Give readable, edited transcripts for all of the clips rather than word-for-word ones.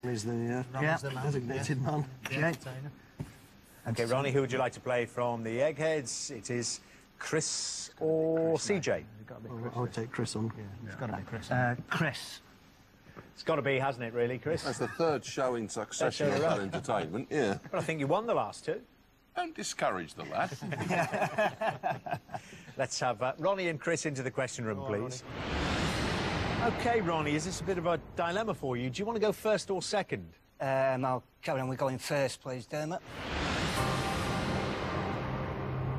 He's the designated man. Yeah. OK, Ronnie, who would you like to play from the Eggheads? It is Chris or CJ? I would take Chris on. Yeah, it's got to be Chris. Chris. It's got to be, hasn't it, really, Chris? That's the third show in succession of that entertainment, yeah. But I think you won the last two. Don't discourage the lad. Let's have Ronnie and Chris into the question room, please. OK, Ronnie, is this a bit of a dilemma for you? Do you want to go first or second? I'll carry on with going first, please, Dermot.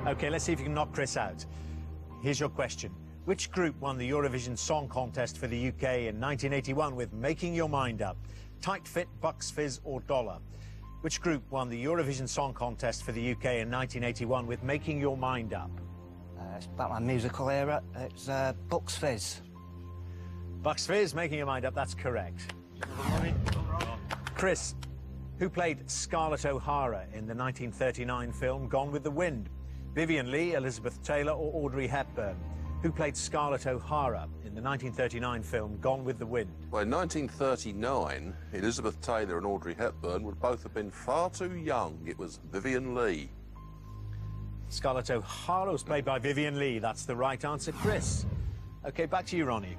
OK, let's see if you can knock Chris out. Here's your question. Which group won the Eurovision Song Contest for the UK in 1981 with Making Your Mind Up? Tight Fit, Bucks Fizz or Dollar? Which group won the Eurovision Song Contest for the UK in 1981 with Making Your Mind Up? It's about my musical era. It's Bucks Fizz. Bucks Fizz, Making Your Mind Up, that's correct. Chris, who played Scarlett O'Hara in the 1939 film Gone with the Wind? Vivien Leigh, Elizabeth Taylor or Audrey Hepburn? Who played Scarlett O'Hara in the 1939 film Gone with the Wind? Well, in 1939, Elizabeth Taylor and Audrey Hepburn would both have been far too young. It was Vivien Leigh. Scarlett O'Hara was played by Vivien Leigh. That's the right answer, Chris. OK, back to you, Ronnie.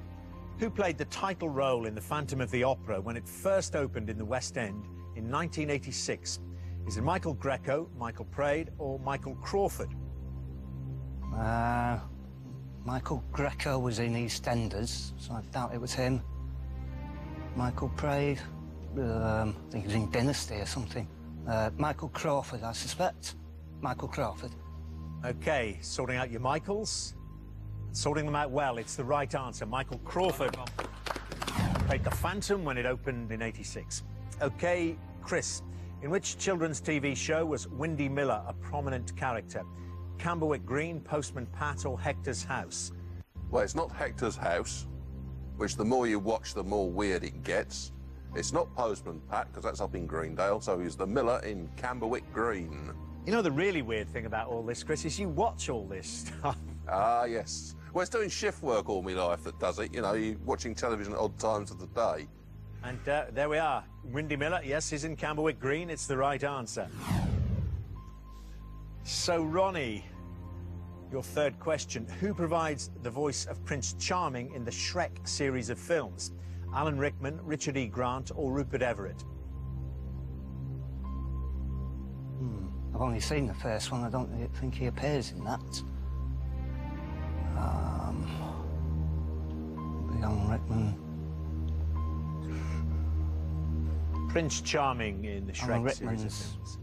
Who played the title role in The Phantom of the Opera when it first opened in the West End in 1986? Is it Michael Greco, Michael Praed or Michael Crawford? Michael Greco was in EastEnders, so I doubt it was him. Michael Praed, I think he was in Dynasty or something. Michael Crawford, I suspect. Michael Crawford. OK, sorting out your Michaels. Sorting them out well, it's the right answer. Michael Crawford played The Phantom when it opened in '86. OK, Chris, in which children's TV show was Windy Miller a prominent character? Camberwick Green, Postman Pat or Hector's House? Well, it's not Hector's House, which the more you watch, the more weird it gets. It's not Postman Pat, because that's up in Greendale, so he's the Miller in Camberwick Green. You know, the really weird thing about all this, Chris, is you watch all this stuff. Ah, yes. Well, it's doing shift work all my life that does it. You know, you're watching television at odd times of the day. And there we are. Windy Miller, yes, he's in Camberwick Green. It's the right answer. So, Ronnie, your third question. Who provides the voice of Prince Charming in the Shrek series of films? Alan Rickman, Richard E. Grant or Rupert Everett? I've only seen the first one. I don't think he appears in that. Alan Rickman. Prince Charming in the Shrek series of films.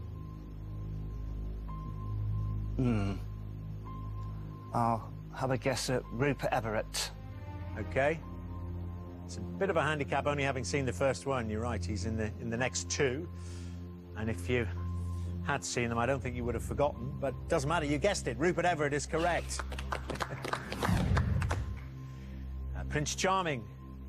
I'll have a guess at Rupert Everett. OK. It's a bit of a handicap, only having seen the first one. You're right, he's in the next two. And if you had seen them, I don't think you would have forgotten. But it doesn't matter, you guessed it. Rupert Everett is correct. Prince Charming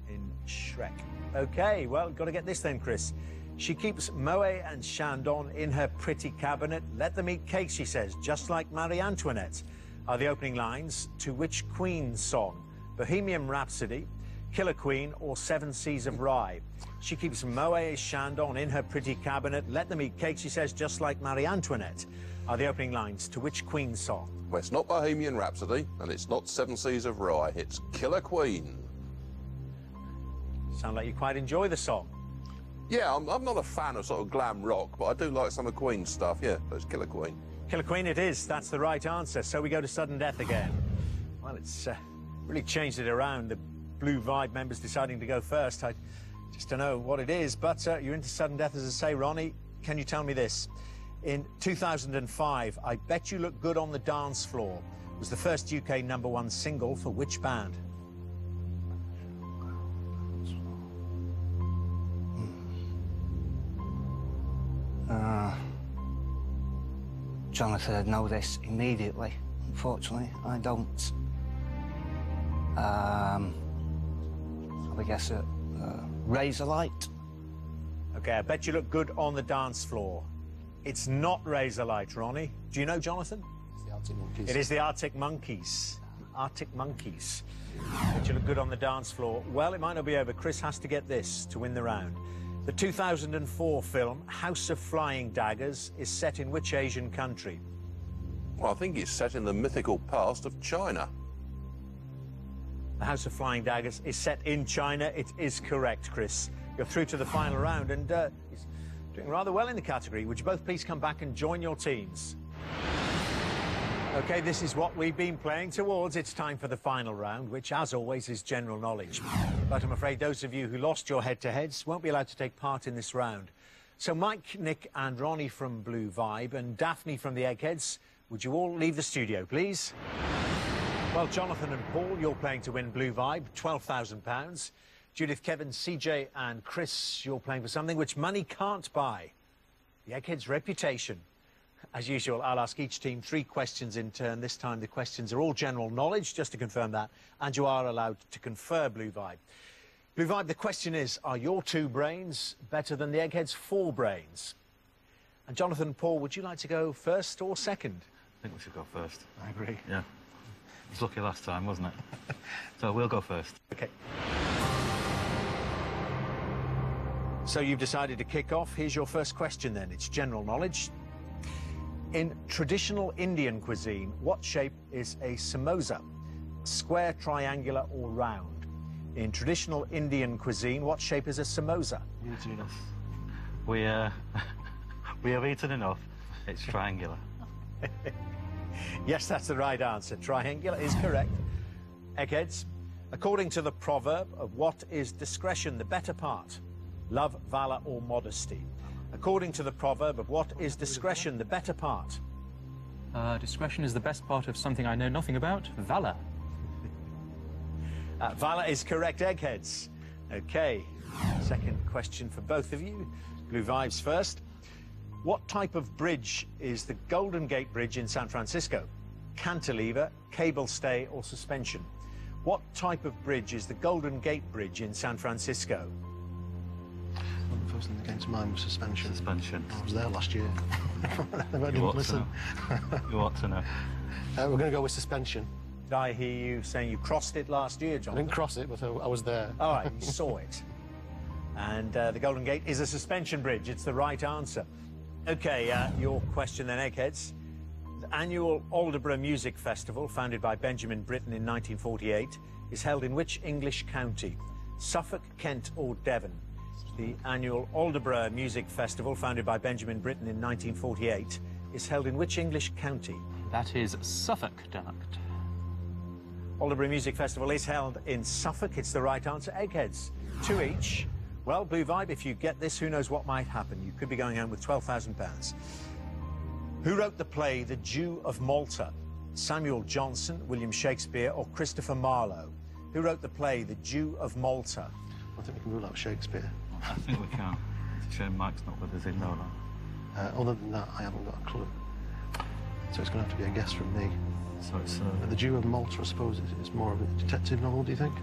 in Shrek. OK, well, got to get this then, Chris. She keeps Moet and Chandon in her pretty cabinet. Let them eat cake, she says, just like Marie Antoinette. Are the opening lines to which Queen song? Bohemian Rhapsody, Killer Queen or Seven Seas of Rye? She keeps Moet and Chandon in her pretty cabinet. Let them eat cake, she says, just like Marie Antoinette. Are the opening lines to which Queen song? Well, it's not Bohemian Rhapsody, and it's not Seven Seas of Rye. It's Killer Queen. Sound like you quite enjoy the song. Yeah, I'm not a fan of sort of glam rock, but I do like some of Queen's stuff, yeah. So it's Killer Queen. Killer Queen it is. That's the right answer. So we go to sudden death again. Well, it's really changed it around. The Blue Vibe members deciding to go first. I just don't know what it is, but you're into sudden death, as I say. Ronnie, can you tell me this? In 2005, I Bet You Look Good on the Dance Floor was the first UK #1 single for which band? Jonathan would know this immediately. Unfortunately, I don't. I guess at Razorlight. OK, I Bet You Look Good on the Dance Floor. It's not Razorlight, Ronnie. Do you know, Jonathan? It's the Arctic Monkeys. It is the Arctic Monkeys. Arctic Monkeys. Bet You Look Good on the Dance Floor. Well, it might not be over. Chris has to get this to win the round. The 2004 film House of Flying Daggers is set in which Asian country? Well, I think it's set in the mythical past of China. The House of Flying Daggers is set in China. It is correct, Chris. You're through to the final round, and he's doing rather well in the category. Would you both please come back and join your teams? OK, this is what we've been playing towards. It's time for the final round, which, as always, is general knowledge. But I'm afraid those of you who lost your head-to-heads won't be allowed to take part in this round. So Mike, Nick and Ronnie from Blue Vibe and Daphne from the Eggheads, would you all leave the studio, please? Well, Jonathan and Paul, you're playing to win Blue Vibe, £12,000. Judith, Kevin, CJ and Chris, you're playing for something which money can't buy. The Egghead's reputation. As usual, I'll ask each team 3 questions in turn. This time the questions are all general knowledge, just to confirm that, and you are allowed to confer Blue Vibe. Blue Vibe, the question is, are your 2 brains better than the Egghead's 4 brains? And Jonathan and Paul, would you like to go first or second? I think we should go first. I agree. Yeah. It was lucky last time, wasn't it? So we'll go first. OK. So you've decided to kick off. Here's your first question then. It's general knowledge. In traditional Indian cuisine, what shape is a samosa? Square, triangular or round? In traditional Indian cuisine, what shape is a samosa? We have eaten enough. It's triangular. Yes, that's the right answer. Triangular is correct. Eggheads, according to the proverb of what is discretion the better part? Love, valour or modesty? According to the proverb of what is discretion the better part? Discretion is the best part of something I know nothing about. Valour. Valour is correct, Eggheads. OK, second question for both of you. Blue Vibes first. What type of bridge is the Golden Gate Bridge in San Francisco? Cantilever, cable stay or suspension? What type of bridge is the Golden Gate Bridge in San Francisco? Well, the first thing that came to mind was suspension. Suspension. I was there last year. I didn't listen. You ought to know. We're going to go with suspension. Did I hear you saying you crossed it last year, John? I didn't cross it, but I was there. All right, you saw it. And the Golden Gate is a suspension bridge. It's the right answer. OK, your question then, Eggheads. The annual Aldeburgh Music Festival, founded by Benjamin Britten in 1948, is held in which English county? Suffolk, Kent or Devon? The annual Aldeburgh Music Festival, founded by Benjamin Britten in 1948, is held in which English county? That is Suffolk, Duct. Aldeburgh Music Festival is held in Suffolk. It's the right answer. Eggheads, 2 each. Well, Blue Vibe, if you get this, who knows what might happen? You could be going home with £12,000. Who wrote the play The Jew of Malta? Samuel Johnson, William Shakespeare or Christopher Marlowe? Who wrote the play The Jew of Malta? I think we can rule out Shakespeare. I think we can. It's a shame Mike's not with us, he'd know that. Other than that, I haven't got a clue. So it's going to have to be a guess from me. So it's... The Jew of Malta, I suppose, is more of a detective novel, do you think?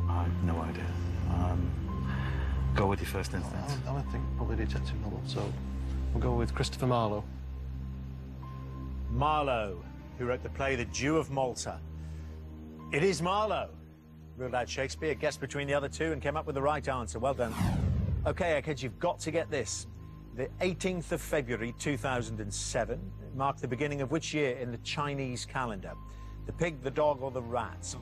I have no idea. Go with your first instinct. I would think probably a detective novel, so we'll go with Christopher Marlowe. Marlowe, who wrote the play The Jew of Malta. It is Marlowe. Ruled out Shakespeare, guessed between the other 2 and came up with the right answer. Well done. OK, Eggheads, you've got to get this. The 18th of February 2007 marked the beginning of which year in the Chinese calendar? The pig, the dog or the rat?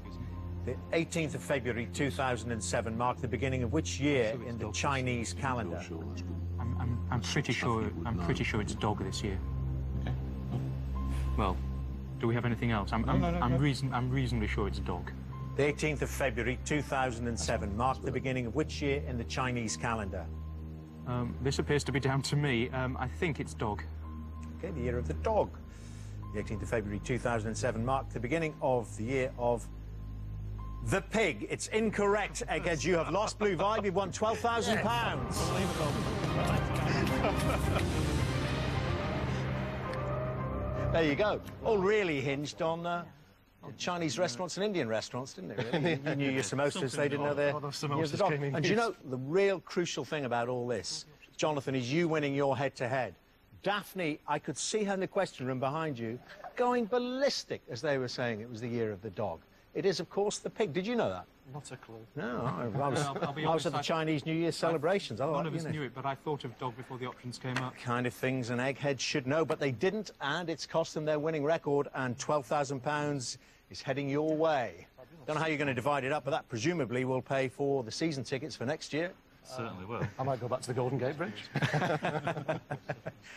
The 18th of February 2007 marked the beginning of which year in the Chinese calendar? I'm pretty sure it's dog this year. Okay. Well, do we have anything else? I'm reasonably sure it's dog. The 18th of February 2007 marked the beginning of which year in the Chinese calendar? This appears to be down to me. I think it's dog. OK, the year of the dog. The 18th of February 2007 marked the beginning of the year of the pig. It's incorrect, Eggheads. You have lost Blue Vibe. You've won £12,000. There you go. All really hinged on Chinese restaurants and Indian restaurants, didn't it? Really? You knew your samosas, they didn't know their... And you know, the real crucial thing about all this, Jonathan, is you winning your head-to-head. Daphne, I could see her in the question room behind you, going ballistic as they were saying it was the year of the dog. It is, of course, the pig. Did you know that? Not a clue. No, I was, I'll be I was honest, at the I- Chinese New Year celebrations. None of us knew it, but I thought of dog before the options came up. Kind of things an Egghead should know, but they didn't, and it's cost them their winning record, and £12,000 is heading your way. Don't know how you're going to divide it up, but that presumably will pay for the season tickets for next year. Certainly will. I might go back to the Golden Gate Bridge.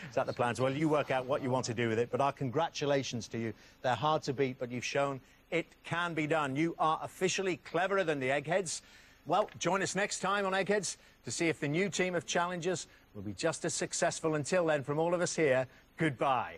Is that the plans? Well, you work out what you want to do with it, but our congratulations to you. They're hard to beat, but you've shown it can be done. You are officially cleverer than the Eggheads. Well, join us next time on Eggheads to see if the new team of challengers will be just as successful. Until then, from all of us here, goodbye.